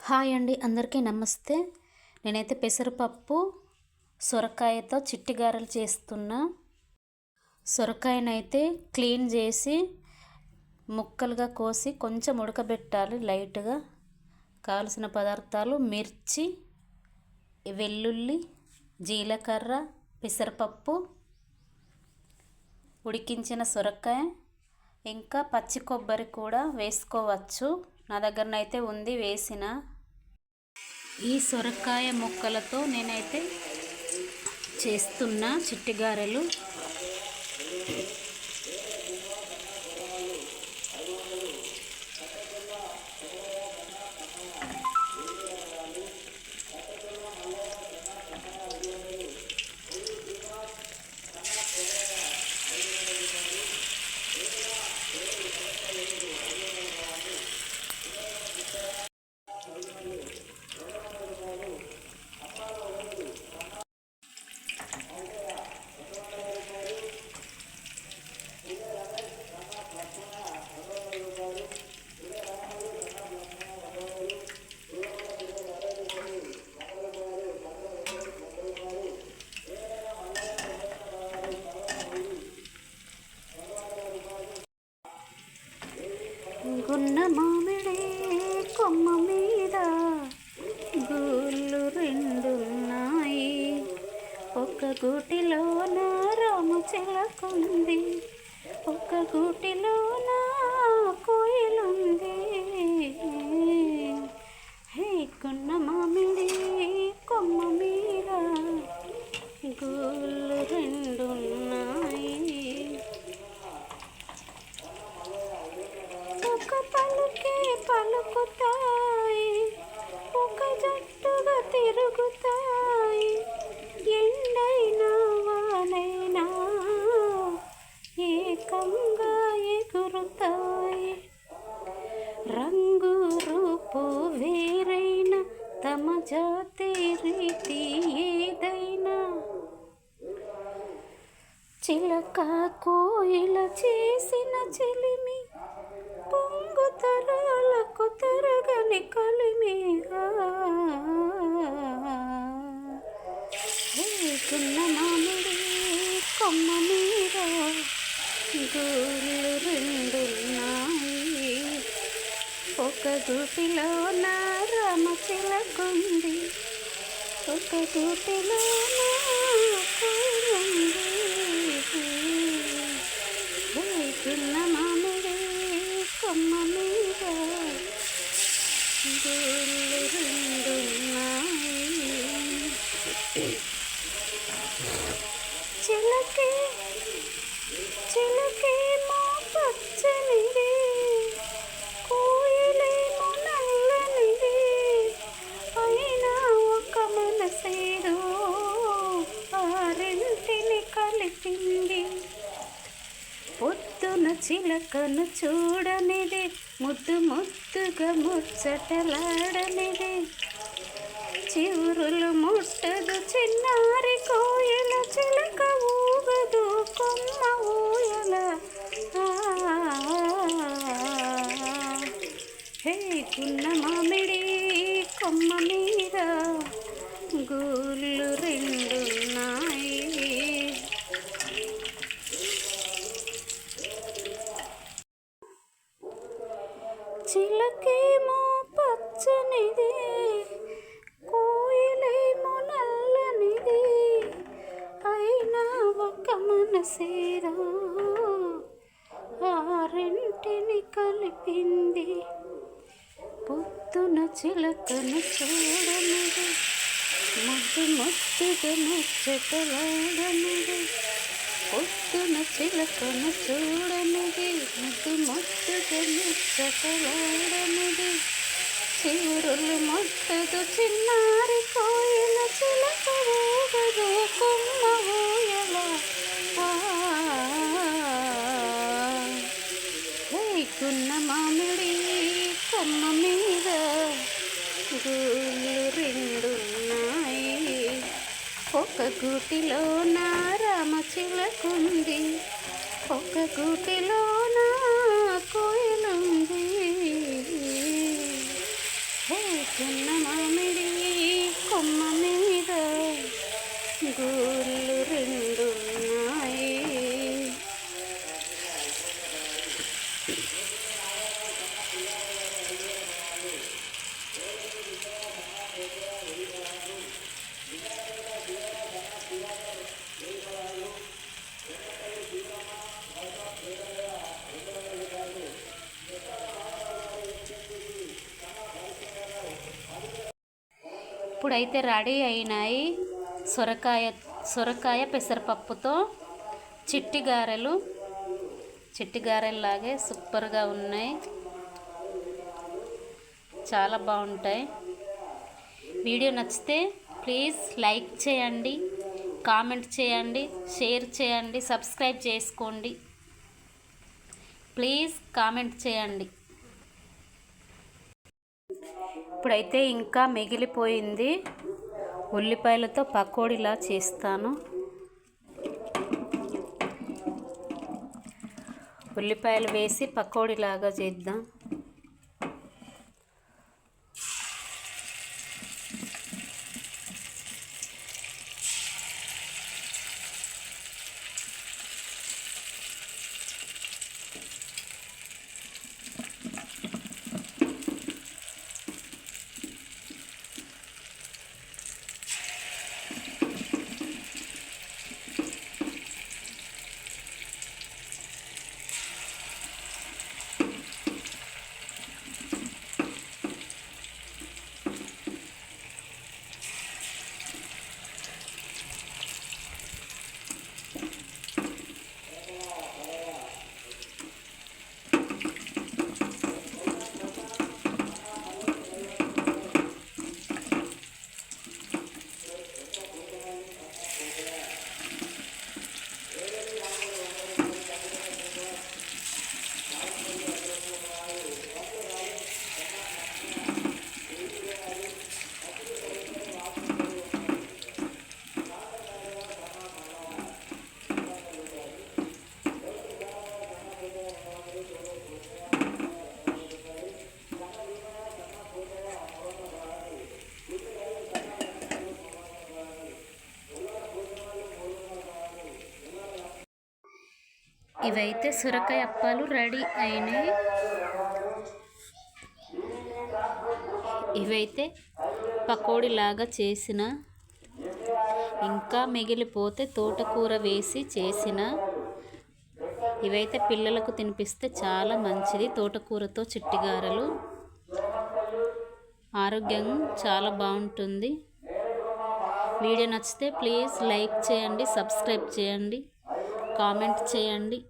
Hi అండి, అందరికీ నమస్తే. నేనైతే పెసరపప్పు సొరకాయతో చిట్టి గారెలు చేస్తున్నా. సొరకాయనైతే క్లీన్ చేసి ముక్కలుగా కోసి కొంచెం ఉడకబెట్టాలి లైట్గా. కావలసిన పదార్థాలు మిర్చి, వెల్లుల్లి, జీలకర్ర, పెసరపప్పు, ఉడికించిన సొరకాయ, ఇంకా పచ్చి కొబ్బరి కూడా వేసుకోవచ్చు. నా దగ్గరనైతే ఉంది, వేసిన. ఈ సొరకాయ ముక్కలతో నేనైతే చేస్తున్నా చిట్టి గారెలు. గున్న మామిడి కొమ్మ మీద గూళ్ళు రెండున్నాయి, ఒక గూటిలోన రామచిలకుంది, ఒక గూటిలోన కోయిలుంది. హే గున్న మామిడి కొమ్మ మీద గూళ్ళు రెండున్నాయి, ఒక పలుకే పలుకుతాయి, ఒక జట్టుగా తిరుగుతాయి, ఎండైనా వానైనా ఏకంగా ఎగురుతాయి. రంగు రూపు వేరైన తమ జాతి రీతి ఏదైనా, చిలక కోయిల చేసిన చిలిమి పొంగు తరాలకు తరగని కలిమిగా. గున్న మామిడి కొమ్మ మీద గూళ్ళు రెండున్నాయి, ఒక గూటిలో నా రామచిలకుంది, ఒక గూటిలో నా కోయిలుంది. గున్న మామిడి కొమ్మ మీద గూళ్ళు రెండున్నాయి. చిలకే చిలకేమో పచ్చనిది, కోయిలేమో నల్లనిది, అయినా ఒక మనసేదో ఆ రెంటిని కలిపింది. పొద్దున చిలకను చూడనిది, ముద్దు ముద్దుగా ముచ్చటలాడనిది, చివురులు ముట్టదు చిన్నారి కోయిల, చిలక ఊగదు కొమ్మ ఊయల. హే గున్న మామిడి కొమ్మ మీద గూళ్ళు రెండున్నాయి, చిలకేమో పచ్చనిది, కోయిలేమో నల్లనిది, అయినా ఒక మనసేదో ఆ రెంటిని కలిపింది. పొద్దున చిలకను చూడనిది, ముద్దు ముద్దుగా ముచ్చటలాడనిది, పొద్దున చిలకను చూడనిది, ముద్దు ముద్దుగా ముచ్చటలాడనిది, చివురులు ముట్టదు చిన్నారి కోయిల, చిలక ఊగదు కొమ్మ ఊయల. గున్న మామిడి కొమ్మ మీద గూళ్ళు రెండున్నాయి, ఒక గూటిలో నా రామచిలకుంది, ఒక గూటిలో నా కోయిలుంది. చిన్న మామిడి కొమ్మ మీద గూళ్ళు రెండున్నాయి. ఇప్పుడైతే రెడీ అయినాయి సొరకాయ పెసరపప్పుతో చిట్టి గారెల్లాగే సూపర్గా ఉన్నాయి. చాలా బాగుంటాయి. వీడియో నచ్చితే ప్లీజ్ లైక్ చేయండి, కామెంట్ చేయండి, షేర్ చేయండి, సబ్స్క్రైబ్ చేసుకోండి. ప్లీజ్ కామెంట్ చేయండి. ఇప్పుడైతే ఇంకా మిగిలిపోయింది. ఉల్లిపాయలతో పకోడీలా చేస్తాను. ఉల్లిపాయలు వేసి పకోడీలాగా చేద్దాం. ఇవైతే సొరకాయ అప్పాలు రెడీ అయినాయి. ఇవైతే పకోడీలాగా చేసిన, ఇంకా మిగిలిపోతే తోటకూర వేసి చేసిన. ఇవైతే పిల్లలకు తినిపిస్తే చాలా మంచిది. తోటకూరతో చిట్టిగారెలు ఆరోగ్యం చాలా బాగుంటుంది. వీడియో నచ్చితే ప్లీజ్ లైక్ చేయండి, సబ్స్క్రైబ్ చేయండి, కామెంట్ చేయండి.